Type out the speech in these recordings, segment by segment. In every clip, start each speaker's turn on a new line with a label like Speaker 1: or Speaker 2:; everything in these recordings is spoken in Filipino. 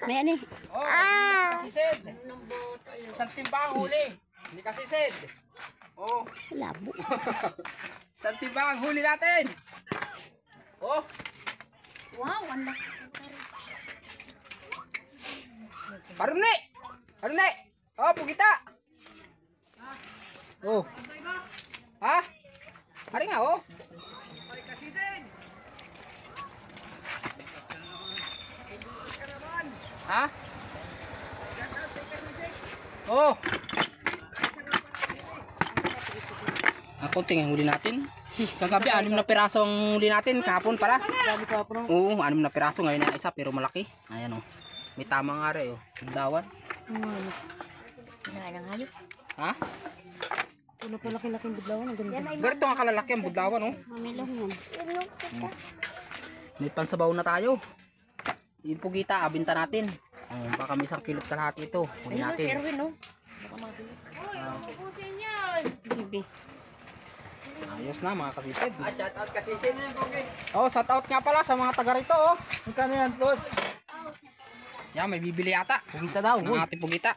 Speaker 1: May ano eh.
Speaker 2: Oh, hindi kasi Sid. Isang timbang huli. Hindi kasi Sid. Oh,
Speaker 1: Labo.
Speaker 2: isang timbang huli natin. Oh,
Speaker 1: Wow, ang laki.
Speaker 2: Parune! Parune! Oh, pugita! Oh. Ha? Ari nga, oh. Ha? Oh. Ako tingin huli natin. Kagabi 6 na piraso ang huli natin, kahapon pala. Oo, 6 na piraso ngayon na isa pero malaki. Ayan oh. May tamang are oh. Dawan.
Speaker 1: Kinain ng hayop.
Speaker 2: Ha?
Speaker 1: Wala pa laki-laking budlawan. Ang ganda.
Speaker 2: Ganito nga kalalaki ang budlawan oh.
Speaker 1: Mamilong yan.
Speaker 2: May pansabaw na tayo. Yung pugita, abinta natin. Oh, baka may 1 kilo kalahati ito. Huli
Speaker 1: Ayun,
Speaker 2: natin.
Speaker 1: si Erwin, no? Baka mabili. Pupusin yan! Bibi.
Speaker 2: Ayos na mga kasisid.
Speaker 3: Shout out kasisid.
Speaker 2: Oh, shout out nga pala sa mga taga rito oh.
Speaker 3: Magkano yan, boss?
Speaker 2: Yan, may bibili ata.
Speaker 3: Pugita daw.
Speaker 2: Ng ating pugita.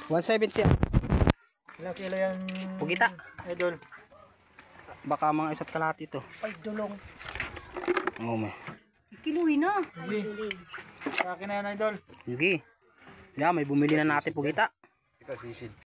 Speaker 2: 170.
Speaker 3: Ilang kilo yan,
Speaker 2: Pugita.
Speaker 3: idol?
Speaker 2: Baka mga 1 kalahati ito.
Speaker 1: Ay, dulong.
Speaker 2: Oh, may.
Speaker 1: Kiluhin na.
Speaker 3: Sige. Sa akin na yan, idol.
Speaker 2: Sige. Yan, may bumili na natin pugita.
Speaker 3: Kasisid.